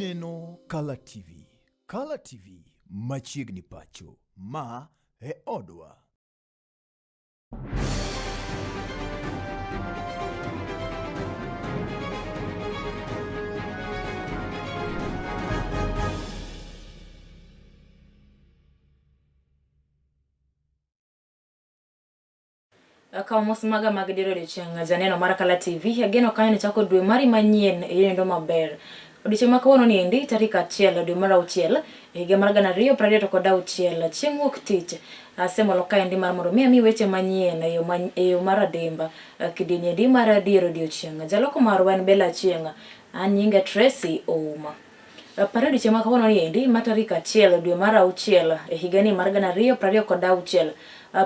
Ineno Kala TV. Kala TV machiegni pacho ma e odwa. Kama maga Dier Odiochieng janeno mar Kala TV ageno kanyo ni chako dwe mari manyien yendo maber. Odiochieng ma kawuono ni endi tarik 1 dwe mar auchiel higa mar 2026 chieng' wuok tich asemolo kaendi mar mondo mi weche manyien e yo mar adimba kidienye endi mar Dier Odiochieng. Jaloko marwa en Bella Chieng, an nyinga Tracy Ouma. Para odiochieng ma kawuono ni endi ma tarik 1 dwe mar auchiel higa ni mar 2026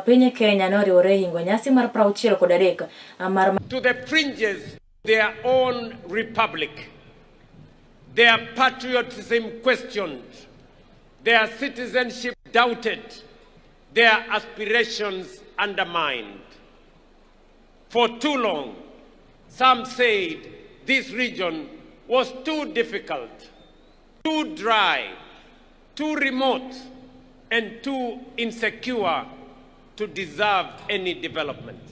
piny Kenya noriwore hingo nyasi mar 63 mar to the fringes of their own republic, their patriotism questioned, their citizenship doubted, their aspirations undermined. For too long, some said this region was too difficult, too dry, too remote, and too insecure to deserve any development.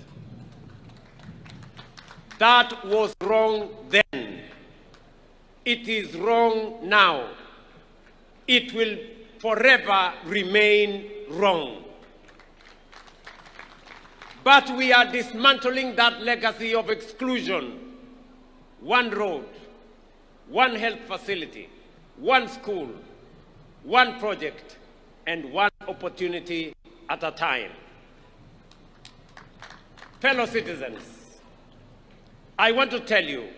That was wrong then. It is wrong now. It will forever remain wrong. But we are dismantling that legacy of exclusion. One road, one health facility, one school, one project, and one opportunity at a time. Fellow citizens, I want to tell you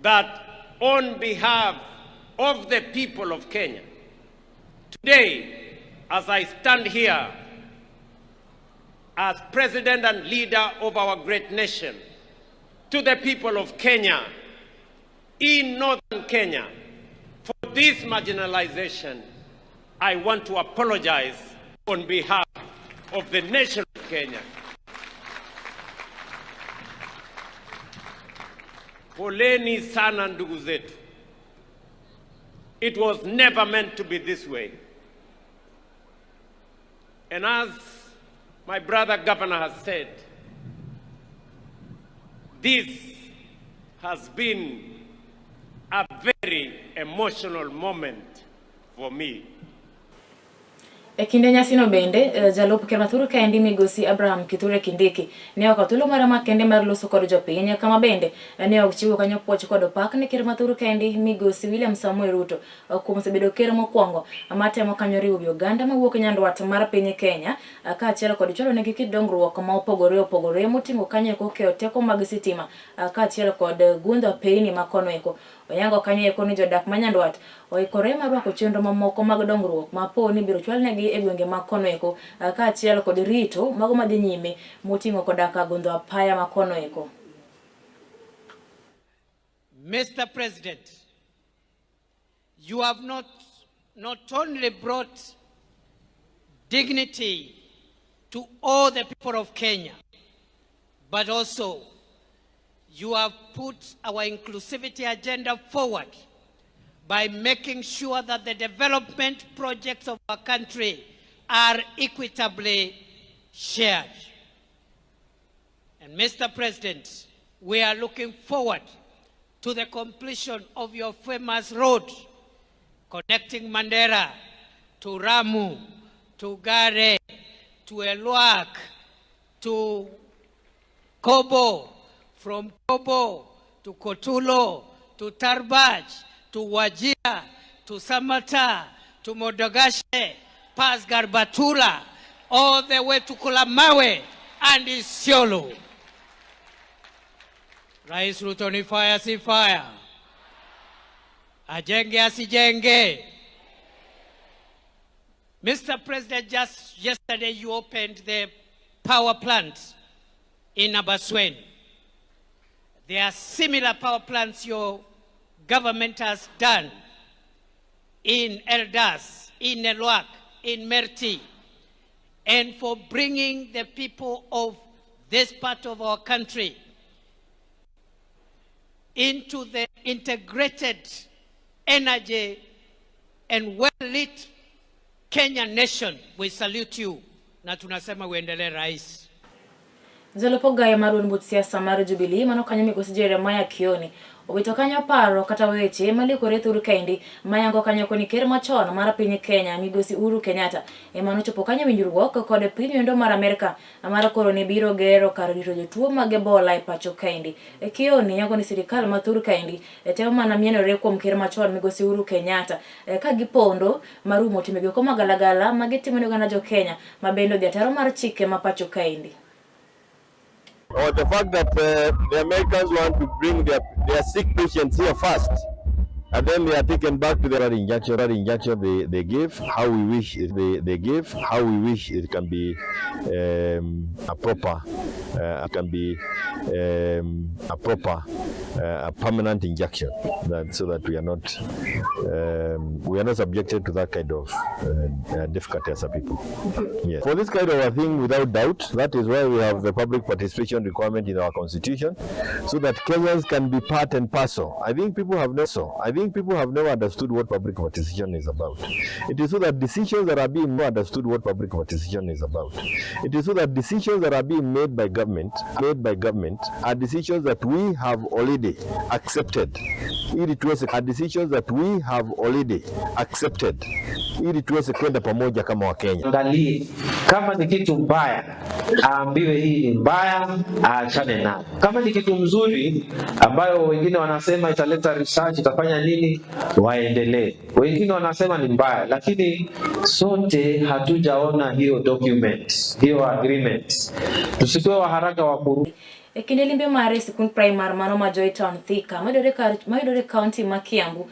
that on behalf of the people of Kenya, today, as I stand here as president and leader of our great nation, to the people of Kenya, in northern Kenya, for this marginalization, I want to apologize on behalf of the nation of Kenya. Poleni sana ndugu zetu. It was never meant to be this way. And as my brother governor has said, this has been a very emotional moment for me. Kinde nyasino bende jalup ker mathuru kaendi migosi Abraham Kithure Kindiki ne okathuolo mara makende mar loso kod jopiny kama bende ne ochiwo kanyo puoch kod pak ne ker mathuru kaendi migosi William Samoei Ruto kuom sebedo ker mokwongo matemo kanyo riwo Uganda mawuok nyandwat mar piny Kenya kaachiel kod choro negi kit dongruok ma opogore moting'o kanyo eko keyo teko mag sitima kaachiel kod gundho apeyni makono eko. Oyango kanyo eko ni jodak manyandwat oikore mar rwako chenro mamoko mag dongruok mapo ni biro chwalnegi e gwenge makono eko kaachiel kod rito mago madhi nyime moting'o koda gundho apaya makono eko. Mr. President, you have not only brought dignity to all the people of Kenya, but also you have put our inclusivity agenda forward by making sure that the development projects of our country are equitably shared. And Mr. President, we are looking forward to the completion of your famous road connecting Mandera to Ramu, to Gare, to Elwak, to Kobo, from Kobo to Kotulo, to Tarbaj, to Wajir, to Samata, to Modogashe, past Garbatula, all the way to Kulamawe and Isiolo. Rais Ruto ni fire si fire. Ajenge asijenge. Mr. President, just yesterday you opened the power plant in Abaswen. There are similar power plants your government has done in Eldas, in Elwak, in Merti, and for bringing the people of this part of our country into the integrated energy, and well-lit Kenyan nation, we salute you. Na tunasema uendelee rais. Zalopoga ya marun butsia samaru Jubilee mano kanya migosi Jeremiah Kioni. Obitokanya paro kata weche mali korethuru kendi mayango kanya koni ker machon mara piny Kenya migosi Uhuru Kenyatta emano chopo kanya winjruok kod piny endo mar Amerika mara koro ne biro gero kar rito jotuo mag Ebola e pacho kendi. Kioni yango ni sirikal maturu kendi temo mana mienore kuom ker machon migosi Uhuru Kenyatta ka gipondo marumo timego koma galagala magitimo ne gana jo Kenya mabendo diataro mar chike ma pacho kendi. Or the fact that the Americans want to bring their sick patients here first, and then they are taken back to their injection they give, how we wish they give, how we wish it can be a proper a permanent injection, so that we are not subjected to that kind of difficulty as a people. Yes. For this kind of a thing, without doubt, that is why we have the public participation requirement in our constitution, so that Kenyans can be part and parcel. I think people have never understood what public participation is about. It is so that decisions that are being understood what public participation is about. It is so that decisions that are being made by government are decisions that we have already accepted. Ili tuweze decisions that we have already accepted. Ili tuweze kwenda pamoja kama Wakenya. Angalie kama ni kitu mbaya, aambiwe hii ni mbaya, aachane nayo. Kama ni kitu mzuri ambayo wengine wanasema italeta research, itafanya nini, waendelee. Wengine wanasema ni mbaya, lakini sote hatujaona hiyo document, hiyo agreement. Tusikuwe wa haraka wa kuru. Ekinelimbe mare sikun primary mano majoi town thika maidore county makiambu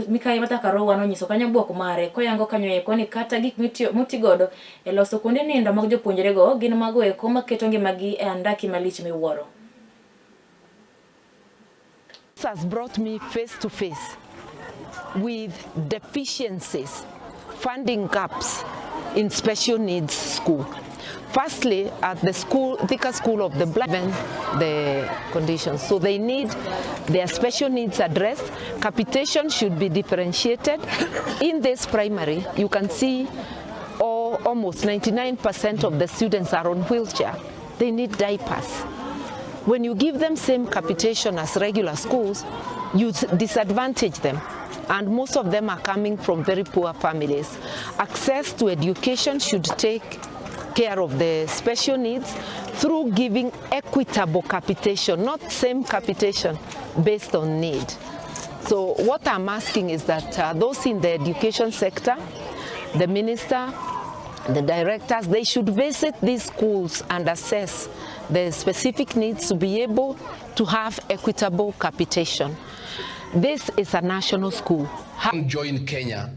mikai matakaro wano nyiso kanya bwoko mare koyango kanyo eko ni kata gik mutigodo e loso kuonde nindo mag jopuonjre go gin mago eko maketo ngimagi e andaki malich miwuoro. This has brought me face to face with deficiencies, funding gaps in special needs school. Firstly, at the school, Thika School of the Blind, the conditions. So they need their special needs addressed. Capitation should be differentiated. In this primary, you can see almost 99% of the students are on wheelchair. They need diapers. When you give them same capitation as regular schools, you disadvantage them. And most of them are coming from very poor families. Access to education should take care of the special needs through giving equitable capitation, not same capitation based on need. So what I'm asking is that those in the education sector, the minister, the directors, they should visit these schools and assess the specific needs to be able to have equitable capitation. This is a national school. Join Kenya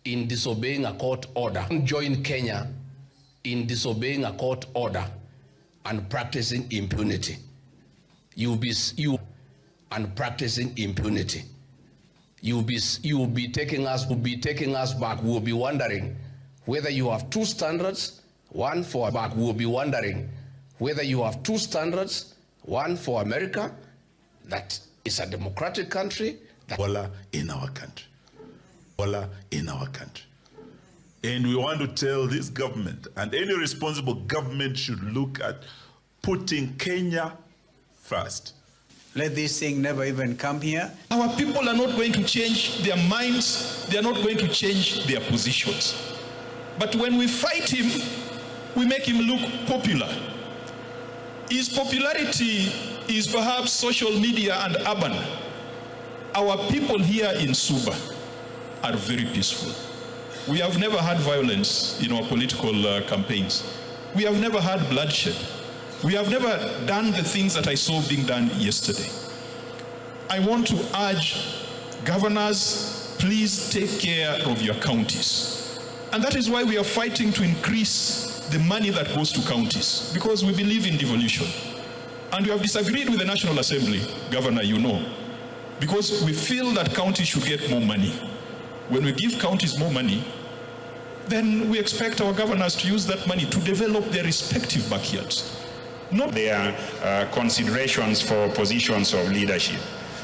in disobeying a court order. Join Kenya in disobeying a court order and practicing impunity. You and practicing impunity. You will be taking us back. We will be wondering whether you have two standards, one for back. We will be wondering whether you have two standards, one for America, that is a democratic country, Ebola in our country. Ebola in our country. And we want to tell this government, and any responsible government should look at putting Kenya first. Let this thing never even come here. Our people are not going to change their minds. They are not going to change their positions. But when we fight him, we make him look popular. His popularity is perhaps social media and urban. Our people here in Suba are very peaceful. We have never had violence in our political campaigns. We have never had bloodshed. We have never done the things that I saw being done yesterday. I want to urge governors, please take care of your counties. And that is why we are fighting to increase the money that goes to counties, because we believe in devolution. And we have disagreed with the National Assembly, Governor, you know, because we feel that counties should get more money. When we give counties more money, then we expect our governors to use that money to develop their respective backyards. Not their considerations for positions of leadership.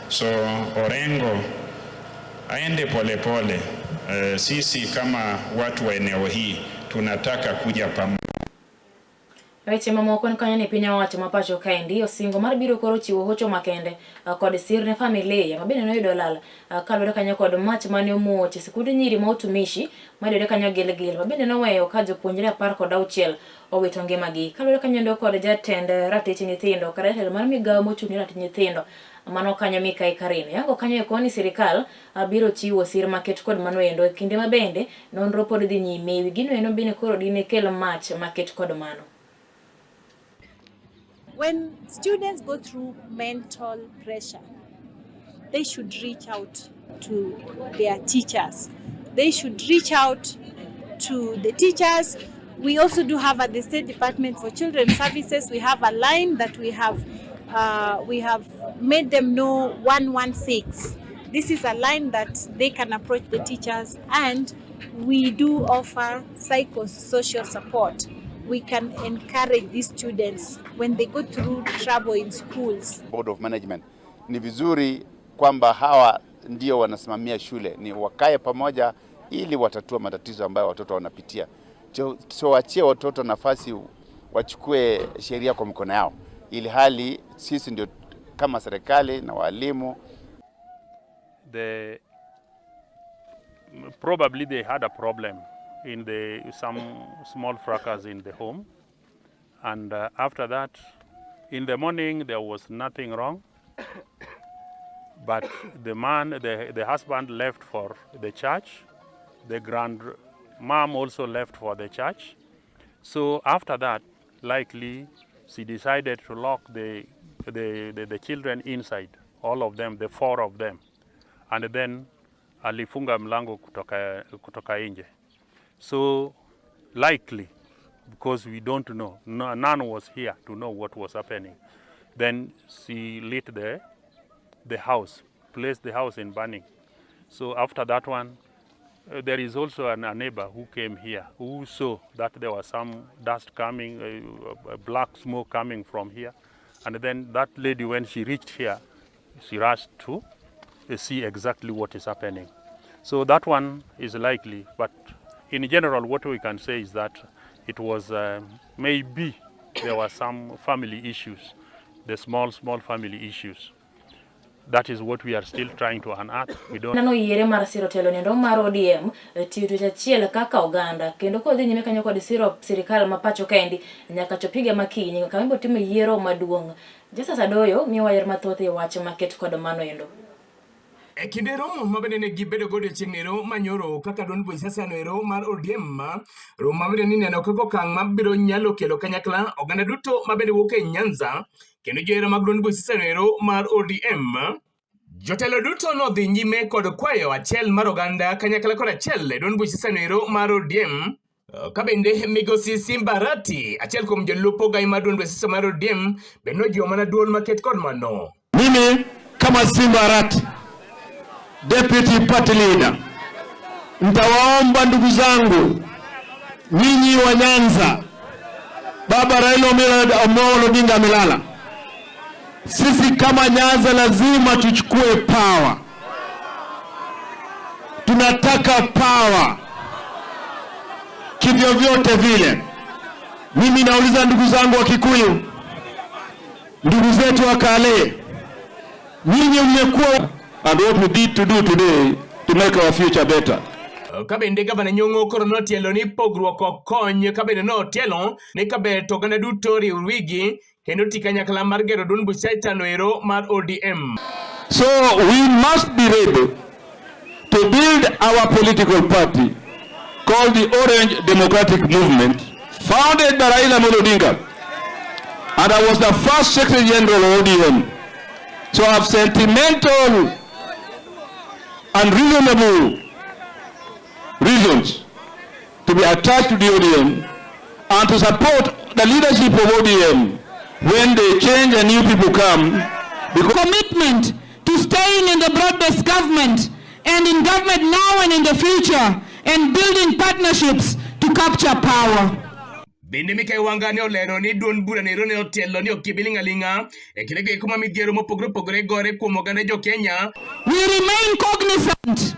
So Orengo aende polepole. Sisi kama watu wa eneo hii tunataka kuja pamoja. Weche mamoko ni kanyo ni pinya wacho mapacho kaendi osingo mar biro koro chiwo hocho makende kod sir ne familia mabende noyudo lal kalore kanyo kod mach mane omuoch sikunde nyiri ma utumishi madore kanyo gilgil mabende noweyo ka jopuonjre 16 owito ngimagi kalore kanyo ndo kod jatend ratich nyithindo kata mar migawo mochung'ne ratich nyithindo mano kanyo Mikai Karine yango kanyo ekoni sirikal biro chiwo sir maket kod mano endo kinde mabende nonro pod dhi nyime wi gino eno bine koro dine kel mach maket kod mano. When students go through mental pressure, they should reach out to their teachers. They should reach out to the teachers. We also do have at the State Department for Children's Services, we have a line that we have made them know 116. This is a line that they can approach the teachers, and we do offer psychosocial support. We can encourage these students when they go through trouble in schools. Board of Management, ni vizuri kwamba hawa ndio wanasimamia shule, ni wakae pamoja ili watatua matatizo ambayo watoto wanapitia. So waachie watoto nafasi wachukue sheria kwa mkono yao, ili hali sisi ndio kama serikali na walimu. Probably they had a problem in some small fracas in the home, and after that in the morning there was nothing wrong, but the husband left for the church, the grandmom also left for the church. So after that, likely she decided to lock the children inside, all of them, the 4 of them, and then alifunga mlango kutoka nje. So likely, because we don't know, none was here to know what was happening, then she lit the house, placed the house in burning. So after that one, there is also a neighbor who came here who saw that there was some dust coming, black smoke coming from here. And then that lady, when she reached here, she rushed to see exactly what is happening. So that one is likely, but in general, what we can say is that it was maybe there were some family issues, the small family issues. That is what we are still trying to unearth. We don't. Nano yere mar siro telo nendo mar ODM titu chachiel kaka oganda kendo ko dhi nyime kanyo kod siro sirikal mapacho kendi nyaka chopiga makinyi kambo timo yiero maduong'. Jesa sadoyo miwa yer mathoth e wach maket kod mano endo. Kinde romo mabende ne gibedo godo chieng'ero manyoro kaka don bui sasa noero mar ODM romo mabende ni neno kaka okang' mabiro nyalo kelo kanyakla oganda duto mabende wuok e Nyanza kendo johera mag don bui sasa noero mar ODM. Jotelo duto no dhi nyime kod kwayo achiel mar oganda kanyakla kod achiel don bui sasa noero mar ODM. Kabende migosi Simbarati achiel kuom jolupo gai mar don bui sasa mar ODM bende nojiwo mana duol maket kod mano. Mimi kama Simbarati Deputy Party Leader, nitawaomba ndugu zangu nyinyi wa Nyanza, Baba Raila Amolo Odinga amelala. Sisi kama Nyanza lazima tuchukue power. Tunataka power kivyo vyote vile. Mimi nauliza ndugu zangu wa Kikuyu, ndugu zetu wa Kale, nyinyi mmekuwa and what we need to do today to make our future better. Kabende gavana Nyong'o koro notielo ni pogruok okony kabende notielo ni kabeto gana duto riwigi kendo tikanyakla mar gero don busaita noero mar ODM. So we must be ready to build our political party called the Orange Democratic Movement, founded by Raila Amolo Odinga, and I was the first Secretary General of ODM. So I have sentimental and reasonable reasons to be attached to the ODM and to support the leadership of ODM when they change and new people come. Because commitment to staying in the broad-based government and in government now and in the future and building partnerships to capture power. Bende Mikai Wangani olero ni duon bura nero ne otielo ni okibilingalinga ekilege kuma midhiero mopogore gore kuom oganda jo Kenya. We remain cognizant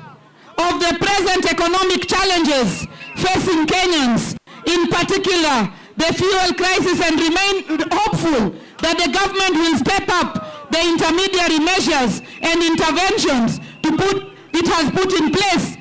significant economic challenges facing Kenyans, in particular the fuel crisis, and remain hopeful that the government will step up the intermediary measures and interventions it has put in place